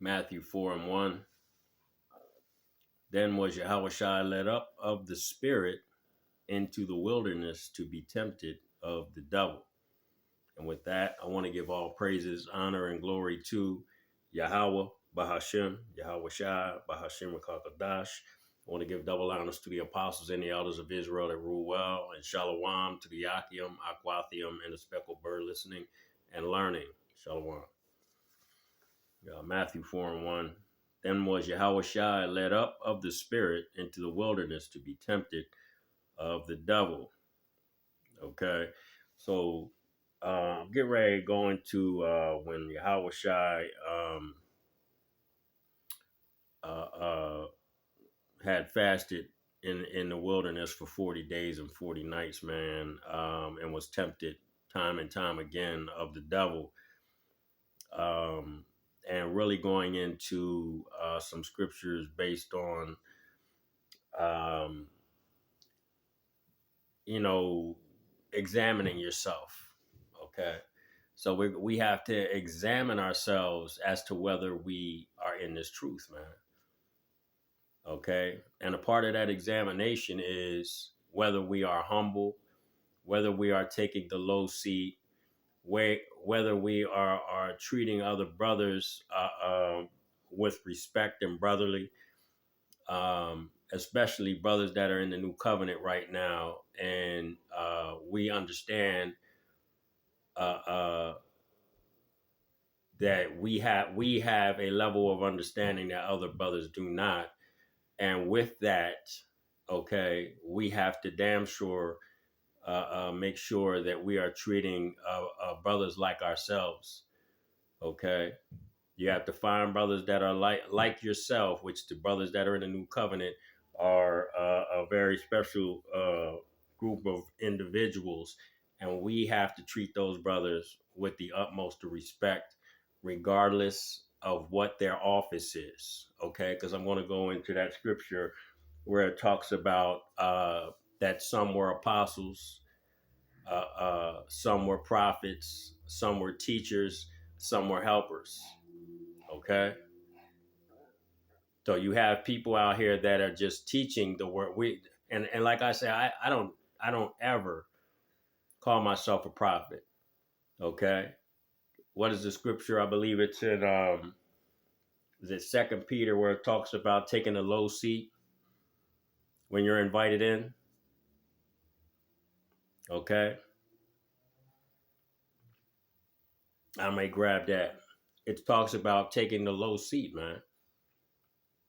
Matthew 4:1. Then was Yahushua led up of the Spirit into the wilderness to be tempted of the devil. And with that, I want to give all praises, honor, and glory to Yahweh, Bahashem, Yahweh Shai, Bahashem Rakakadash. I want to give double honors to the apostles and the elders of Israel that rule well, and shalom to the Yakim, Aquathium, and the speckled bird listening and learning. Shalom. Matthew 4:1. Then was Yahushua led up of the Spirit into the wilderness to be tempted of the devil. Okay, so get ready to go into when Yahushua had fasted in the wilderness for 40 days and 40 nights, man, and was tempted time and time again of the devil. And really going into some scriptures based on, examining yourself. Okay. So we have to examine ourselves as to whether we are in this truth, man. Okay. And a part of that examination is whether we are humble, whether we are taking the low seat, whether we are treating other brothers with respect and brotherly, especially brothers that are in the new covenant right now. And we understand that we have a level of understanding that other brothers do not. And with that, okay, we have to damn sure make sure that we are treating brothers like ourselves. Okay, you have to find brothers that are like yourself, which the brothers that are in the new covenant are a very special group of individuals, and we have to treat those brothers with the utmost of respect, regardless of what their office is. Okay, because I'm going to go into that scripture where it talks about that some were apostles, some were prophets, some were teachers, some were helpers. Okay. So you have people out here that are just teaching the word. And like I say, I don't ever call myself a prophet. Okay. What is the scripture? I believe it's in is it 2 Peter where it talks about taking a low seat when you're invited in? Okay. I may grab that. It talks about taking the low seat, man.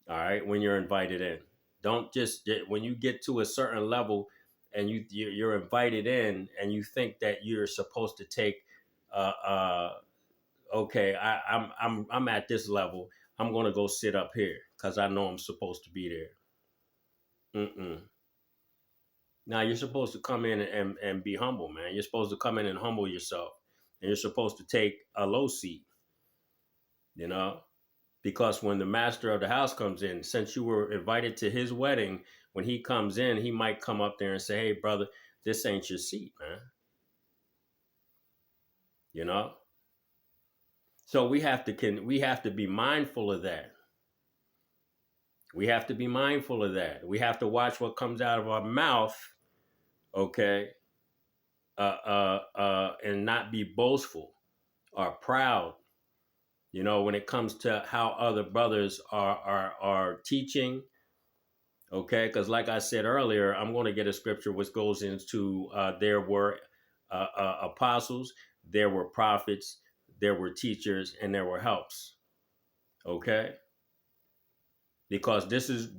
All right, when you're invited in. Don't just when you get to a certain level and you're invited in and you think that you're supposed to take okay, I'm at this level. I'm going to go sit up here cuz I know I'm supposed to be there. Now you're supposed to come in and be humble, man. You're supposed to come in and humble yourself. And you're supposed to take a low seat. You know? Because when the master of the house comes in, since you were invited to his wedding, when he comes in, he might come up there and say, "Hey, brother, this ain't your seat, man." You know? So we have to be mindful of that. We have to be mindful of that. We have to watch what comes out of our mouth, okay? And not be boastful or proud. You know, when it comes to how other brothers are teaching. Okay, because like I said earlier, I'm going to get a scripture which goes into there were apostles, there were prophets, there were teachers, and there were helps. Okay, because this is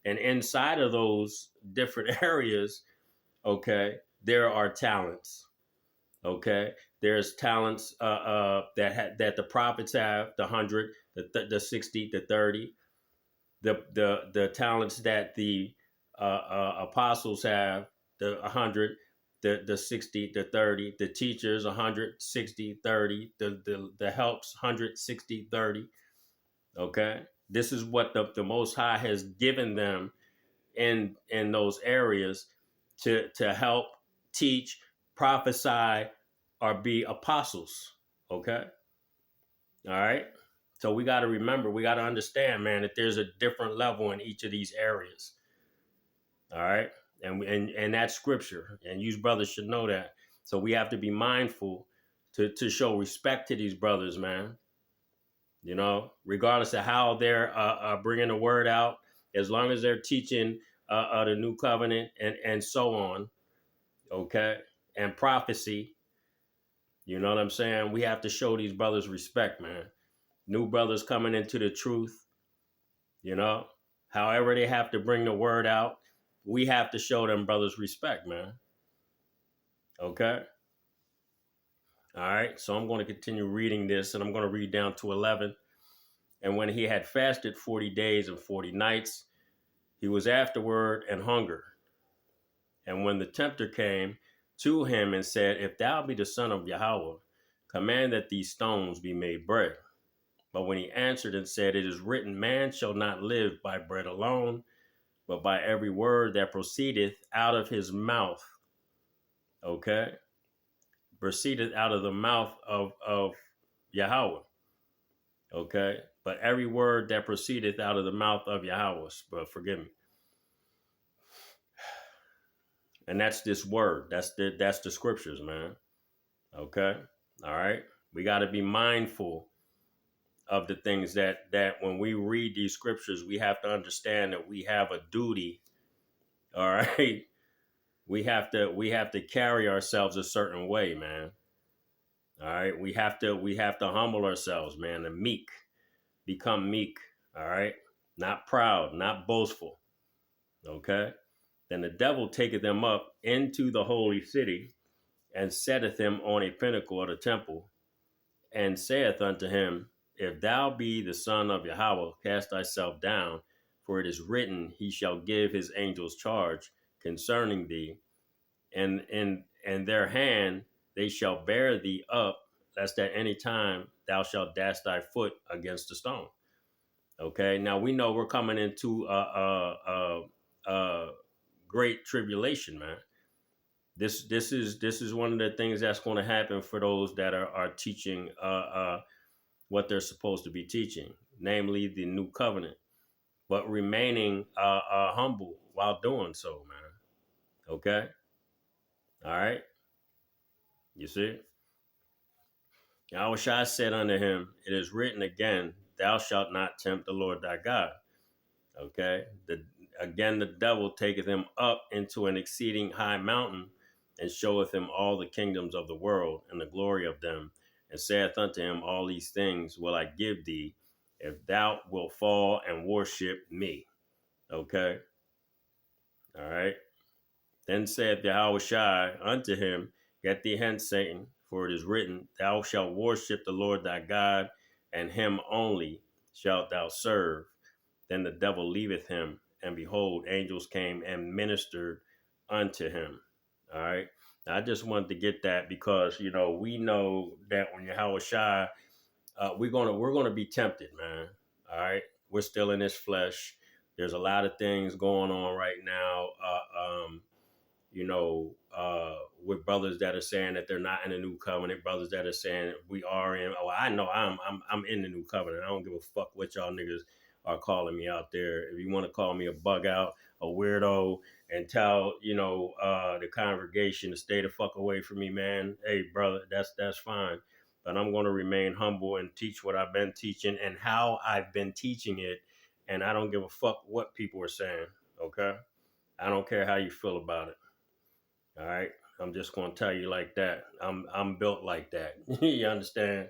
and inside of those different areas, okay, there are talents. Okay, there's talents that the prophets have, the 100, the 60, the 30. The talents that the apostles have, the 100, the 60, the 30, the teachers 100, 60, 30, the helps 100, 60, 30. Okay, this is what the Most High has given them in those areas to help teach, prophesy, or be apostles. Okay. All right. So we got to remember, we got to understand, man, that there's a different level in each of these areas. All right. And that's scripture. And you brothers should know that. So we have to be mindful to show respect to these brothers, man. You know, regardless of how they're bringing the word out, as long as they're teaching the new covenant and so on, okay, and prophecy, you know what I'm saying? We have to show these brothers respect, man. New brothers coming into the truth, you know, however they have to bring the word out, we have to show them brothers respect, man. Okay. All right. So I'm going to continue reading this and I'm going to read down to 11. And when he had fasted 40 days and 40 nights, he was afterward and hungered. And when the tempter came to him and said, if thou be the son of Yahweh, command that these stones be made bread. But when he answered and said, it is written, man shall not live by bread alone, but by every word that proceedeth out of his mouth. Okay? Proceedeth out of the mouth of Yahweh. Okay? But every word that proceedeth out of the mouth of Yahweh. But forgive me. And that's this word. That's the scriptures, man. Okay? All right? We got to be mindful of the things that when we read these scriptures, we have to understand that we have a duty. All right? We have to carry ourselves a certain way, man. All right? We have to humble ourselves, man, and meek. Become meek, all right? Not proud, not boastful. Okay? Then the devil taketh them up into the holy city and setteth him on a pinnacle of the temple and saith unto him, if thou be the son of Yahweh, cast thyself down, for it is written, he shall give his angels charge concerning thee, and in their hand they shall bear thee up, lest at any time thou shalt dash thy foot against a stone. Okay, now we know we're coming into a great tribulation, man. This is one of the things that's going to happen for those that are teaching what they're supposed to be teaching, namely the new covenant, but remaining humble while doing so, man. Okay, all right. You see, Yahushua said unto him, "It is written again, Thou shalt not tempt the Lord thy God." Okay. Again, the devil taketh him up into an exceeding high mountain and showeth him all the kingdoms of the world and the glory of them, and saith unto him, all these things will I give thee if thou wilt fall and worship me. Okay. All right. Then saith Yahushua unto him, get thee hence, Satan, for it is written, thou shalt worship the Lord thy God, and him only shalt thou serve. Then the devil leaveth him, and behold, angels came and ministered unto him. All right. Now, I just wanted to get that because, you know, we know that when Yahweh Shai, we're gonna be tempted, man. All right. We're still in this flesh. There's a lot of things going on right now. You know, with brothers that are saying that they're not in the new covenant, brothers that are saying we are in. Oh, I know I'm in the new covenant. I don't give a fuck what y'all niggas are calling me out there. If you want to call me a bug out, a weirdo, and tell the congregation to stay the fuck away from me, man. Hey, brother, that's fine. But I'm going to remain humble and teach what I've been teaching and how I've been teaching it. And I don't give a fuck what people are saying. Okay, I don't care how you feel about it. All right. I'm just gonna tell you like that. I'm built like that. You understand?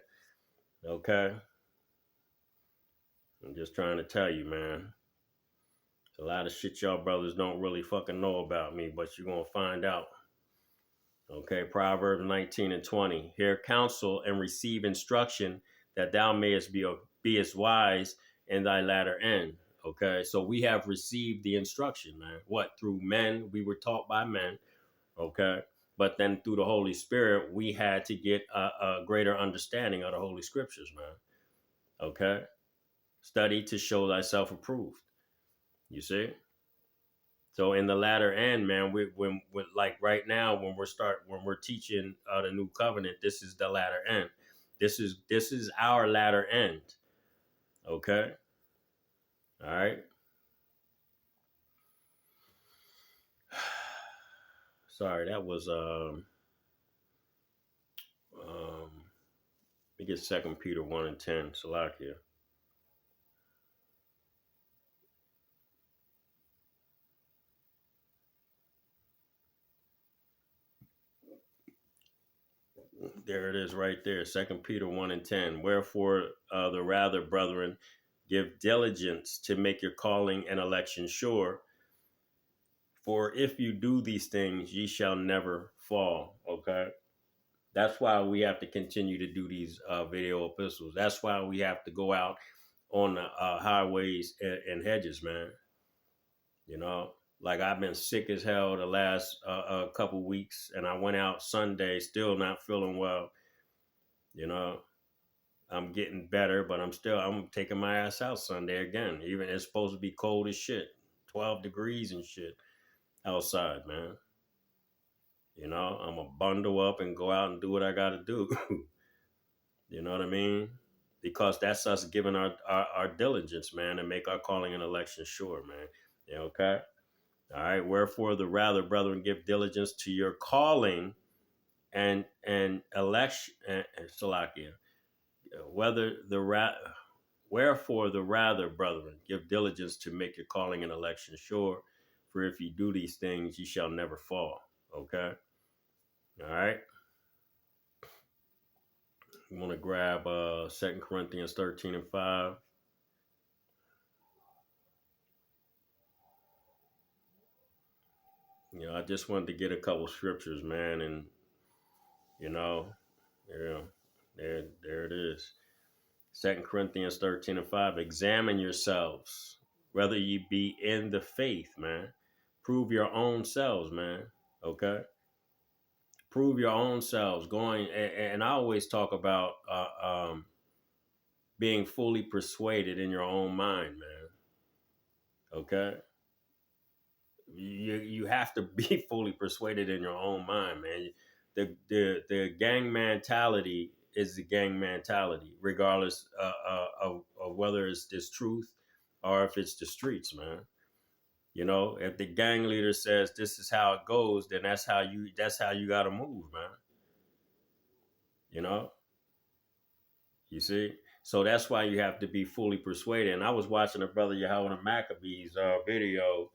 Okay. I'm just trying to tell you, man. A lot of shit y'all brothers don't really fucking know about me, but you're gonna find out. Okay, Proverbs 19 and 20. Hear counsel and receive instruction that thou mayest be as wise in thy latter end. Okay, so we have received the instruction, man. What? Through men, we were taught by men. Okay. But then through the Holy Spirit, we had to get a greater understanding of the Holy Scriptures, man. Okay. Study to show thyself approved. You see? So in the latter end, man, when like right now, when we're teaching the new covenant, this is the latter end. This is our latter end. Okay. All right. Sorry, that was let me get Second Peter 1:10. Salakia. There it is right there. Second Peter 1:10. Wherefore the rather, brethren, give diligence to make your calling and election sure. For if you do these things, ye shall never fall. Okay. That's why we have to continue to do these video epistles. That's why we have to go out on the highways and hedges, man. You know, like I've been sick as hell the last couple weeks, and I went out Sunday, still not feeling well. You know, I'm getting better, but I'm taking my ass out Sunday again. Even it's supposed to be cold as shit, 12 degrees and shit outside, man. You know, I'm gonna bundle up and go out and do what I got to do. You know what I mean? Because that's us giving our diligence, man, and make our calling and election sure, man. Yeah, okay. All right. Wherefore the rather, brethren, give diligence to your calling and election and Salakia. Whether the wherefore the rather, brethren, give diligence to make your calling and election sure. For if you do these things, you shall never fall. Okay. All right. You want to grab 2 Corinthians 13:5. You know, I just wanted to get a couple scriptures, man, and you know, yeah, there it is. 2 Corinthians 13:5. Examine yourselves, whether ye be in the faith, man. Prove your own selves, man. Okay. Prove your own selves. And I always talk about being fully persuaded in your own mind, man. Okay. You have to be fully persuaded in your own mind, man. The gang mentality is the gang mentality, regardless of whether it's this truth or if it's the streets, man. You know, if the gang leader says this is how it goes, then that's how you got to move, man. You know, you see. So that's why you have to be fully persuaded. And I was watching a brother Yahweh Maccabees video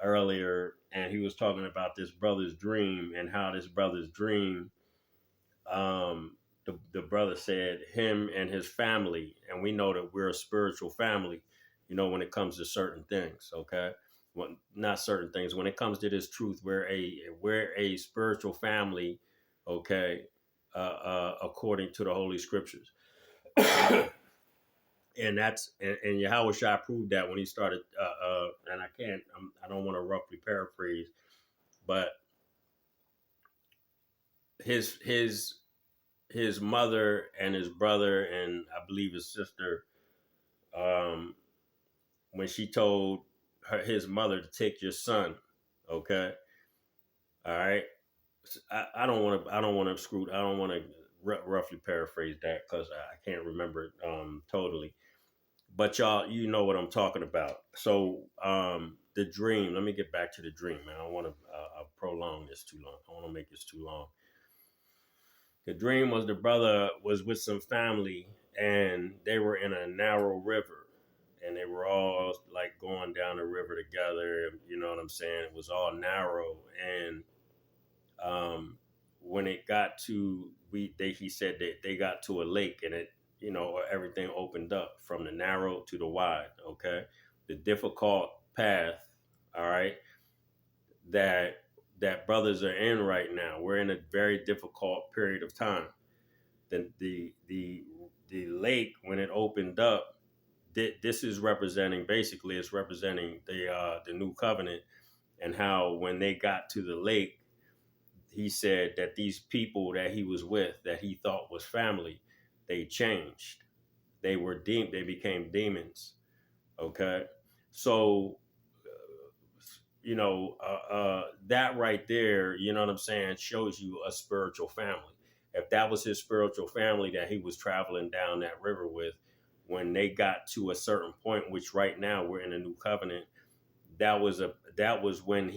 earlier, and he was talking about this brother's dream and how this brother's dream, the brother said him and his family, and we know that we're a spiritual family, you know, when it comes to certain things, okay? Well, not certain things. When it comes to this truth, we're a spiritual family, okay, according to the Holy Scriptures. And Yahweh Shai proved that when he started, and I don't want to roughly paraphrase, but his mother and his brother and I believe his sister, um, when she told his mother to take your son, okay, all right. I don't want to. I don't want to roughly paraphrase that because I can't remember it totally. But y'all, you know what I'm talking about. So the dream. Let me get back to the dream, man. I don't want to prolong this too long. I want to make this too long. The dream was the brother was with some family and they were in a narrow river and they were all like going down the river together. You know what I'm saying? It was all narrow. And when it got to, he said that they got to a lake and it, you know, everything opened up from the narrow to the wide. Okay. The difficult path. All right. That brothers are in right now. We're in a very difficult period of time. The lake when it opened up, this is representing basically it's representing the new covenant and how when they got to the lake, he said that these people that he was with that he thought was family, they changed. They became demons. Okay, so you know that right there, you know what I'm saying, shows you a spiritual family. if that was his spiritual family that he was traveling down that river with, when they got to a certain point, which right now we're in a new covenant, that was when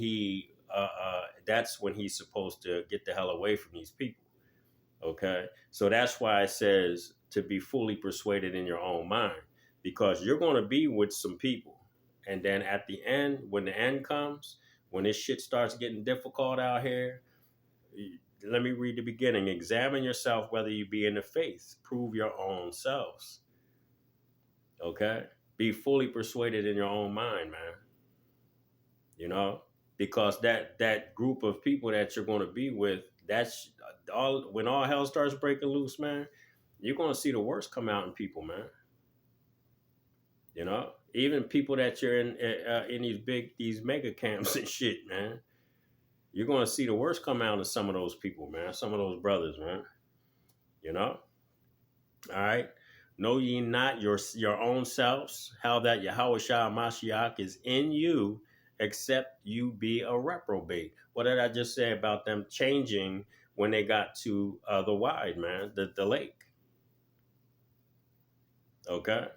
that's when he's supposed to get the hell away from these people. Okay, so that's why it says to be fully persuaded in your own mind, because you're going to be with some people, and then at the end, when the end comes, when this shit starts getting difficult out here, let me read the beginning. Examine yourself whether you be in the faith. Prove your own selves. Okay, be fully persuaded in your own mind, man. You know, because that group of people that you're going to be with, that's all. When all hell starts breaking loose, man, you're going to see the worst come out in people, man. You know, even people that you're in these mega camps and shit, man. You're going to see the worst come out of some of those people, man. Some of those brothers, man. You know. All right. Know ye not your own selves, how that Yahweh Shah Mashiach is in you, except you be a reprobate. What did I just say about them changing when they got to the wide, man, the lake? Okay.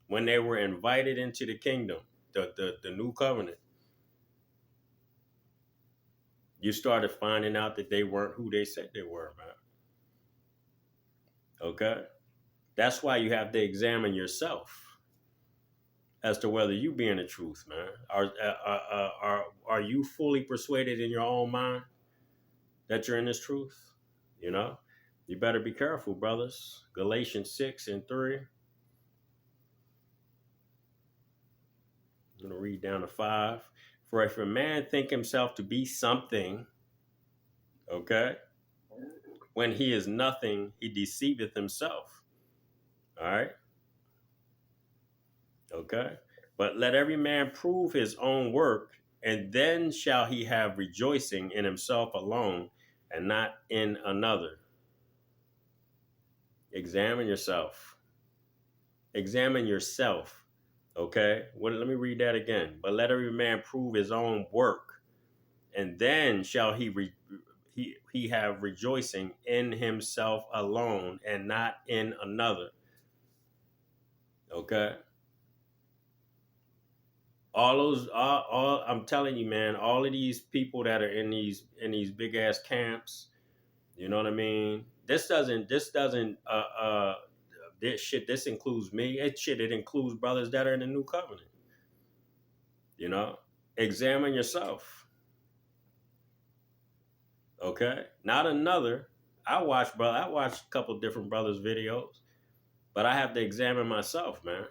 When they were invited into the kingdom, the new covenant, you started finding out that they weren't who they said they were, man. Okay. That's why you have to examine yourself as to whether you be in the truth, man. Are you fully persuaded in your own mind that you're in this truth? You know, you better be careful, brothers. Galatians 6:3. I'm going to read down to 5. For if a man think himself to be something, okay, when he is nothing, he deceiveth himself. All right. Okay. But let every man prove his own work, and then shall he have rejoicing in himself alone and not in another. Examine yourself. Examine yourself. Okay. Let me read that again. But let every man prove his own work, and then shall he have rejoicing in himself alone and not in another. Okay. All I'm telling you, man, all of these people that are in these big ass camps, you know what I mean? This includes me. It includes brothers that are in the new covenant. You know, examine yourself. Okay, not another. I watch a couple different brothers' videos, but I have to examine myself, man.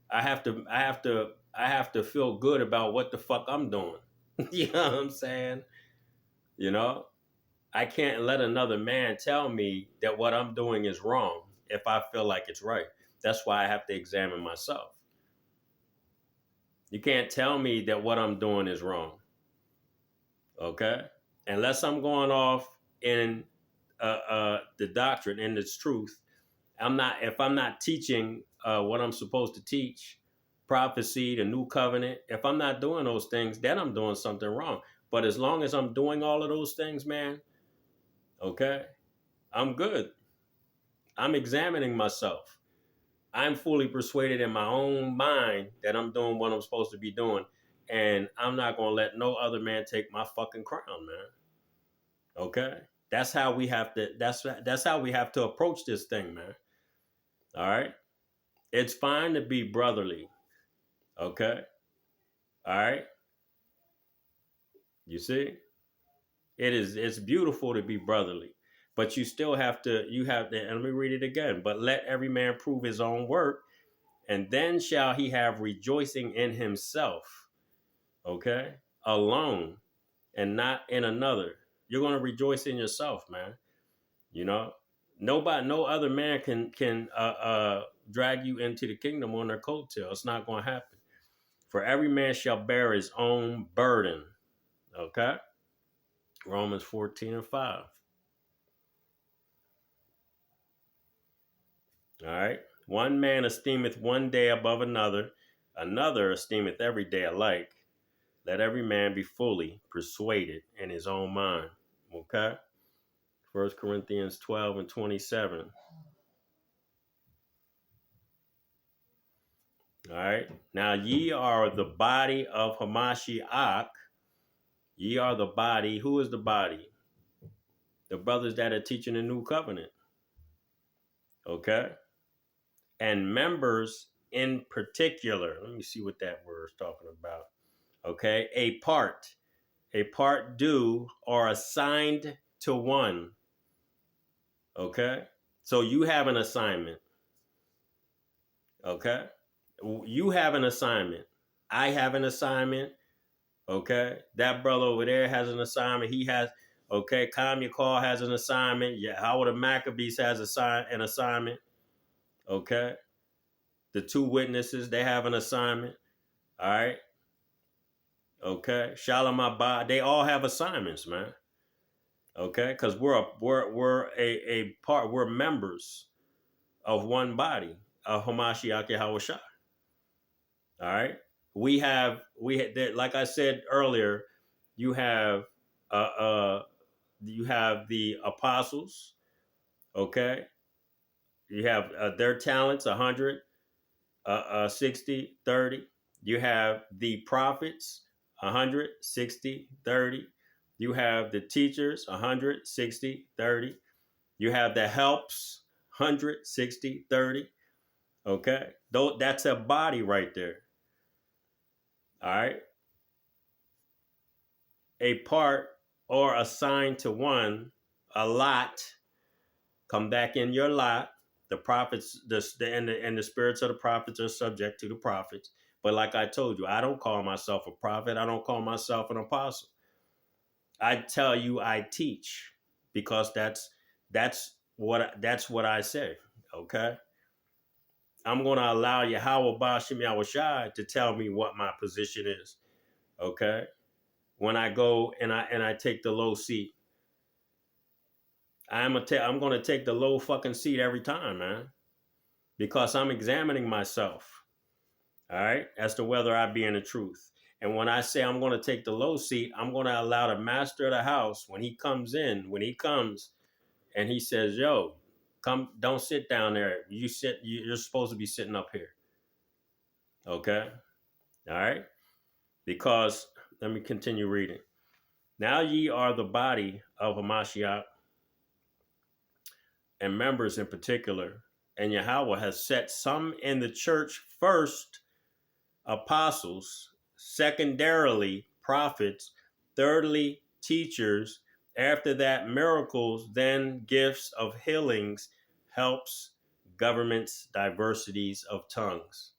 I have to feel good about what the fuck I'm doing. You know what I'm saying? You know, I can't let another man tell me that what I'm doing is wrong if I feel like it's right. That's why I have to examine myself. You can't tell me that what I'm doing is wrong. Okay? Unless I'm going off in the doctrine and its truth, if I'm not teaching what I'm supposed to teach, prophecy, the new covenant, if I'm not doing those things, then I'm doing something wrong. But as long as I'm doing all of those things, man, okay, I'm good. I'm examining myself. I'm fully persuaded in my own mind that I'm doing what I'm supposed to be doing. And I'm not going to let no other man take my fucking crown, man. Okay? That's how we have to approach this thing, man. All right? It's fine to be brotherly. Okay? All right? You see? It's beautiful to be brotherly. But you have to, and let me read it again. But let every man prove his own work, and then shall he have rejoicing in himself, okay, alone, and not in another. You're going to rejoice in yourself, man. You know, no other man can drag you into the kingdom on their coattail. It's not going to happen. For every man shall bear his own burden, okay. Romans 14:5. All right. One man esteemeth one day above another, another esteemeth every day alike. Let every man be fully persuaded in his own mind. Okay? First Corinthians 12 and 27. All right. Now ye are the body of Hamashiach. Ye are the body. Who is the body? The brothers that are teaching the new covenant. Okay. And members in particular. Let me see what that word is talking about. Okay. A part due or assigned to one. Okay. So you have an assignment. Okay. You have an assignment. I have an assignment. Okay. That brother over there has an assignment. He has, okay. Kamya Call has an assignment. Yeah. Howard of Maccabees has an assignment. Okay. The two witnesses, they have an assignment. All right. Okay. Shalom Abad, they all have assignments, man. Okay. Because we're a part, we're members of one body of Hamashiach Yahawashah. All right. Like I said earlier, you have the apostles. Okay. You have their talents 100, 60, 30. You have the prophets 100, 60, 30. You have the teachers 100, 60, 30. You have the helps 100, 60, 30. Okay. That's a body right there. All right. A part or assigned to one, a lot, come back in your lot. The prophets, and the spirits of the prophets are subject to the prophets. But like I told you, I don't call myself a prophet. I don't call myself an apostle. I tell you, I teach because that's what I say. Okay. I'm going to allow Yahweh Bashim Yahushai to tell me what my position is. Okay. When I go and I take the low seat, I'm going to take the low fucking seat every time, man, because I'm examining myself. All right, as to whether I be in the truth. And when I say I'm going to take the low seat, I'm going to allow the master of the house, when he comes and he says, "Yo, come, don't sit down there. You're supposed to be sitting up here." Okay, all right, because let me continue reading. Now ye are the body of Hamashiach, and members in particular, and Yahweh has set some in the church first, apostles, secondarily prophets, thirdly teachers, after that miracles, then gifts of healings, helps, governments, diversities of tongues.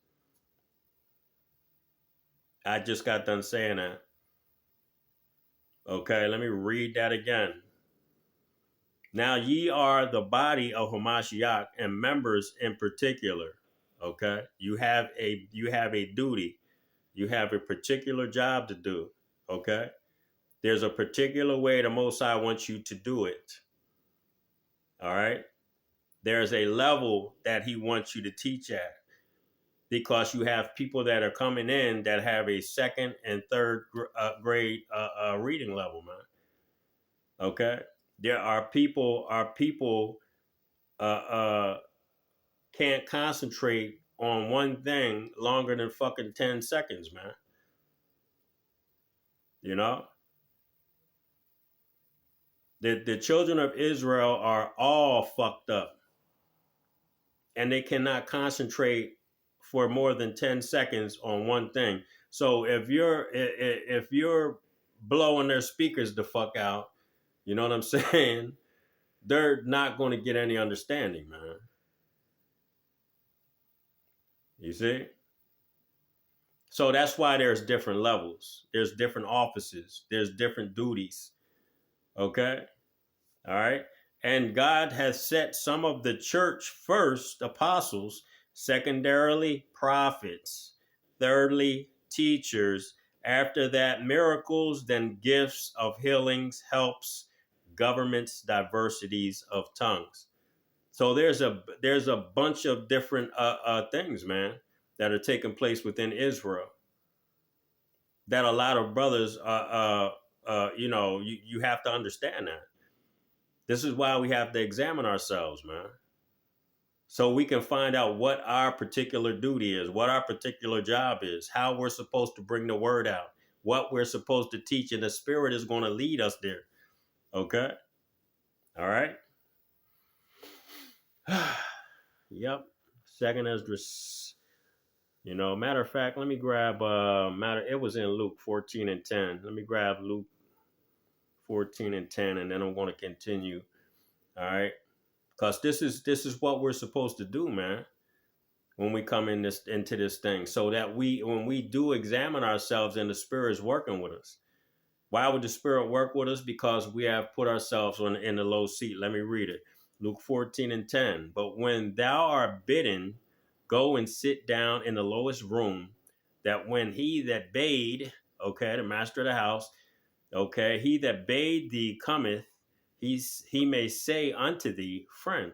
I just got done saying that. Okay, let me read that again. Now ye are the body of Hamashiach, and members in particular. Okay, you have a duty. You have a particular job to do. Okay, there's a particular way the Most High wants you to do it. All right, there's a level that He wants you to teach at, because you have people that are coming in that have a second and third grade reading level, man. Okay, there are people can't concentrate on one thing longer than fucking 10 seconds, man. You know? The children of Israel are all fucked up. And they cannot concentrate for more than 10 seconds on one thing. So if you're blowing their speakers the fuck out, you know what I'm saying? They're not going to get any understanding, man. You see? So that's why there's different levels. There's different offices. There's different duties. Okay? All right? And God has set some of the church first, apostles, secondarily prophets, thirdly teachers, after that miracles, then gifts of healings, helps, governments, diversities of tongues. So there's a bunch of different things, man, that are taking place within Israel, that a lot of brothers you have to understand that. This is why we have to examine ourselves, man. So we can find out what our particular duty is, what our particular job is, how we're supposed to bring the word out, what we're supposed to teach, and the Spirit is going to lead us there. Okay? All right? Yep. Second Esdras. Matter of fact, let me grab it was in Luke 14 and 10. Let me grab Luke 14 and 10, and then I'm going to continue. All right? Because this is what we're supposed to do, man, when we come into this thing, so that when we do examine ourselves and the Spirit is working with us. Why would the Spirit work with us? Because we have put ourselves in the low seat. Let me read it. Luke 14 and 10. But when thou art bidden, go and sit down in the lowest room, that when he that bade, okay, the master of the house, okay, he that bade thee cometh, he may say unto thee, friend,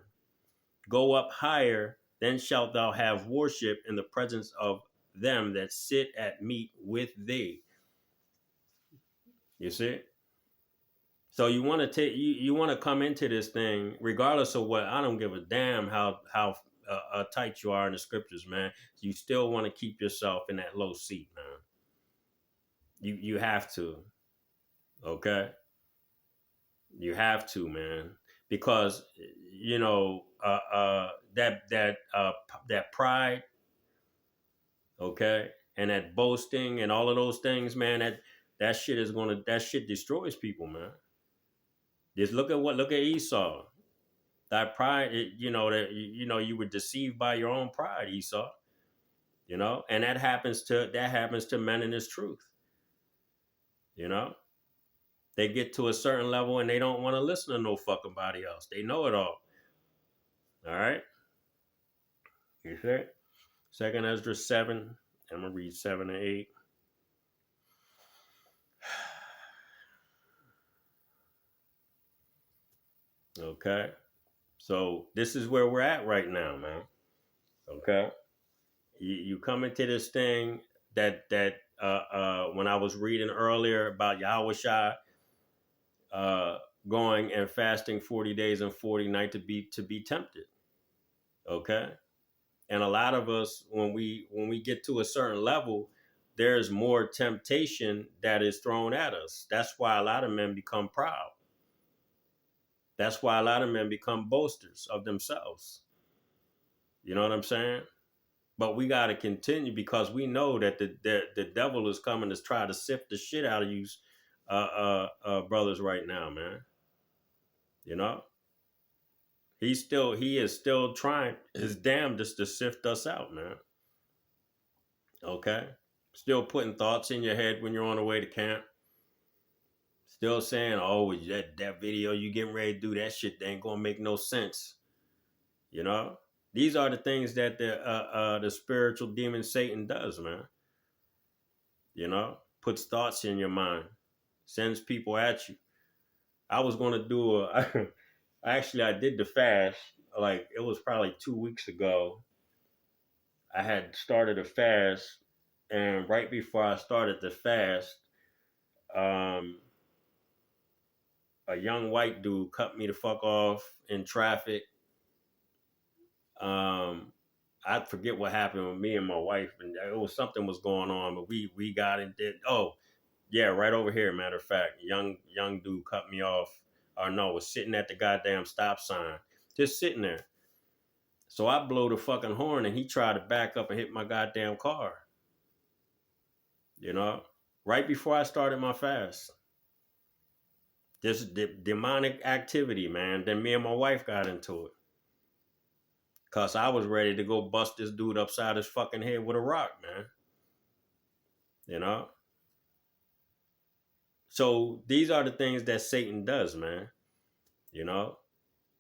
go up higher, then shalt thou have worship in the presence of them that sit at meat with thee. You see? So you want to take you want to come into this thing regardless of what. I don't give a damn how tight you are in the scriptures, man. You still want to keep yourself in that low seat, man. You have to, okay? You have to, man, because that pride, okay, and that boasting and all of those things, man. That shit destroys people, man. Just look at Esau. That pride, you were deceived by your own pride, Esau. And that happens to men in this truth. They get to a certain level and they don't want to listen to no fucking body else. They know it all. All right. You see? Second Ezra 7. I'm gonna read 7 and 8. Okay. So this is where we're at right now, man. Okay. You come into this thing that when I was reading earlier about Yahushua going and fasting 40 days and 40 nights to be tempted. Okay. And a lot of us, when we get to a certain level, there's more temptation that is thrown at us. That's why a lot of men become proud. That's why a lot of men become boasters of themselves. You know what I'm saying? But we got to continue, because we know that the devil is coming to try to sift the shit out of you, brothers, right now, man. You know, he is still trying his damnedest to sift us out, man. Okay, still putting thoughts in your head when you're on the way to camp. Still saying, "Oh, that video you getting ready to do, that shit ain't gonna make no sense." You know, these are the things that the spiritual demon Satan does, man. Puts thoughts in your mind, sends people at you. I was going to do actually, I did the fast, like it was probably 2 weeks ago. I had started a fast, and right before I started the fast, a young white dude cut me the fuck off in traffic. I forget what happened with me and my wife, and something was going on, but we got and did. Oh, yeah, right over here. Matter of fact, young dude cut me off. Or no, was sitting at the goddamn stop sign, just sitting there. So I blow the fucking horn, and he tried to back up and hit my goddamn car. Right before I started my fast. This demonic activity, man. Then me and my wife got into it. Cause I was ready to go bust this dude upside his fucking head with a rock, man. So these are the things that Satan does, man.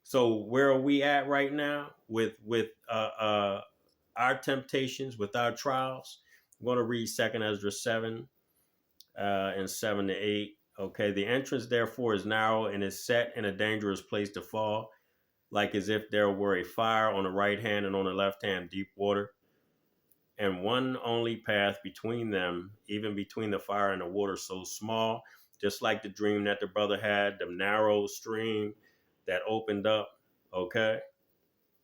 So where are we at right now with our temptations, with our trials? I'm going to read 2 Ezra 7 and 7 to 8. Okay, the entrance therefore is narrow and is set in a dangerous place to fall, like as if there were a fire on the right hand and on the left hand deep water, and one only path between them, even between the fire and the water so small, just like the dream that the brother had, the narrow stream that opened up, okay?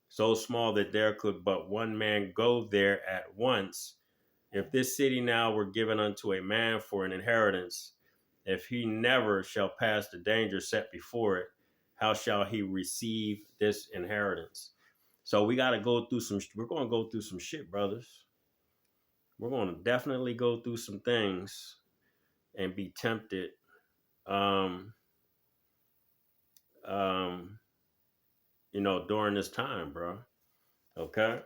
So small that there could but one man go there at once. If this city now were given unto a man for an inheritance, if he never shall pass the danger set before it, how shall he receive this inheritance? So we got to go through some, we're going to go through some shit, brothers. We're going to definitely go through some things and be tempted. Um, um, during this time, bro. Okay.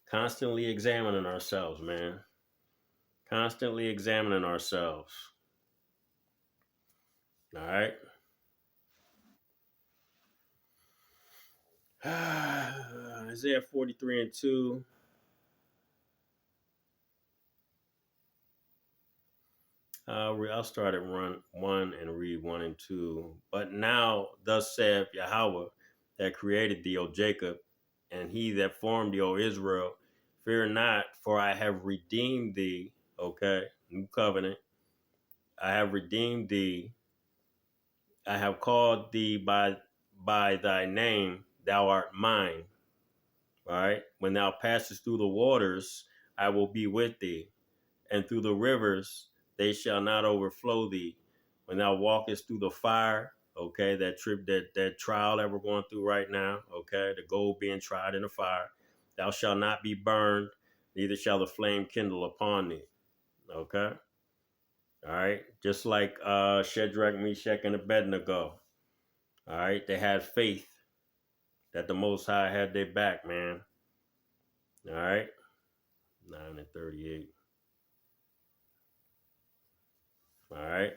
Constantly examining ourselves, man. Constantly examining ourselves. All right. Isaiah 43 and 2. I'll start at run 1 and read 1 and 2. But now, thus saith Yahweh, that created thee, O Jacob, and he that formed thee, O Israel, fear not, for I have redeemed thee. Okay, new covenant. I have redeemed thee. I have called thee by thy name. Thou art mine. All right. When thou passest through the waters, I will be with thee, and through the rivers, they shall not overflow thee. When thou walkest through the fire, okay, that trial that we're going through right now, okay, the gold being tried in the fire, thou shalt not be burned, neither shall the flame kindle upon thee. Okay. All right. Just like Shadrach, Meshach, and Abednego. All right. They had faith that the Most High had their back, man. All right. 9 and 38. All right.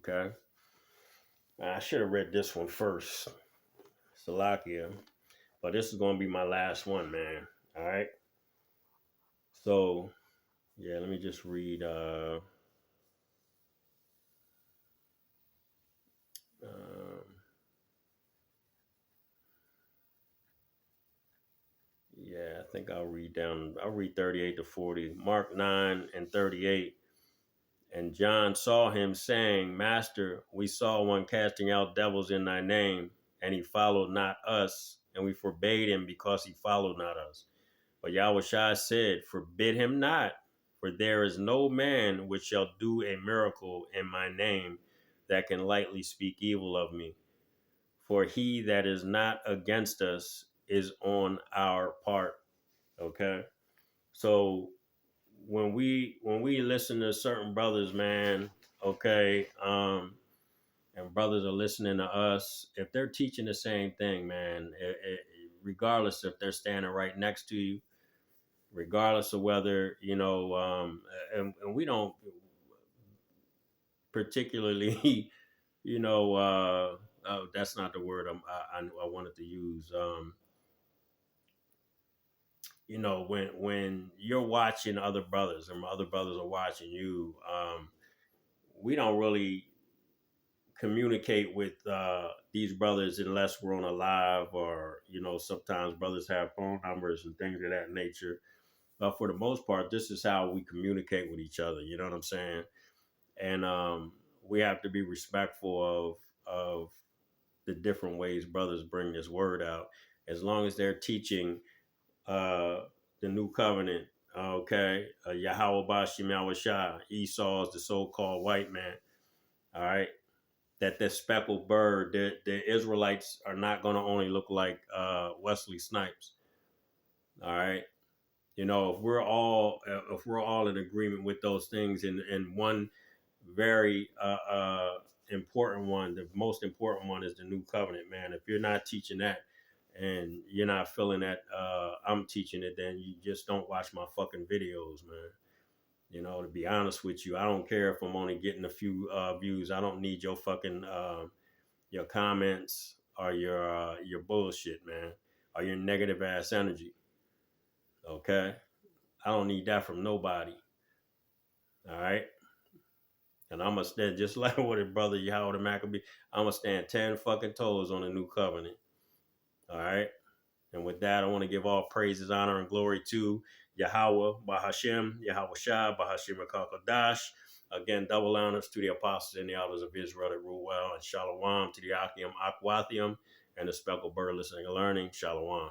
Okay. I should have read this one first. Salakia. But this is going to be my last one, man. All right. So, yeah, let me just read. Um, yeah, I think I'll read 38 to 40. Mark 9 and 38. And John saw him saying, Master, we saw one casting out devils in thy name, and he followed not us, and we forbade him because he followed not us. But Yahushua said, Forbid him not, for there is no man which shall do a miracle in my name that can lightly speak evil of me. For he that is not against us is on our part. Okay. So when we listen to certain brothers, man, okay, and brothers are listening to us, if they're teaching the same thing, man, regardless if they're standing right next to you, regardless of whether and we don't particularly, that's not the word I wanted to use. When you're watching other brothers and other brothers are watching you, we don't really communicate with these brothers unless we're on a live, or sometimes brothers have phone numbers and things of that nature. But for the most part, this is how we communicate with each other. You know what I'm saying? And we have to be respectful of the different ways brothers bring this word out. As long as they're teaching uh, the new covenant, okay, Yahweh Bashim Yahushua, Esau is the so-called white man. All right, that speckled bird, the Israelites are not going to only look like Wesley Snipes. All right, if we're all in agreement with those things, and one very important one, the most important one is the new covenant, man. If you're not teaching that and you're not feeling that I'm teaching it, then you just don't watch my fucking videos, man. To be honest with you, I don't care if I'm only getting a few views. I don't need your fucking your comments or your bullshit, man, or your negative ass energy. Okay, I don't need that from nobody. All right. And I'm going to stand just like with his brother Yahweh the Maccabee. I'm going to stand 10 fucking toes on the new covenant. All right. And with that, I want to give all praises, honor, and glory to Yahweh, Bahashem, Yahweh Shah, Bahashem Akakadash, Again, double honors to the apostles and the elders of Israel that rule well, and shalom to the Akim Akwathium and the speckled bird listening and learning. Shalom.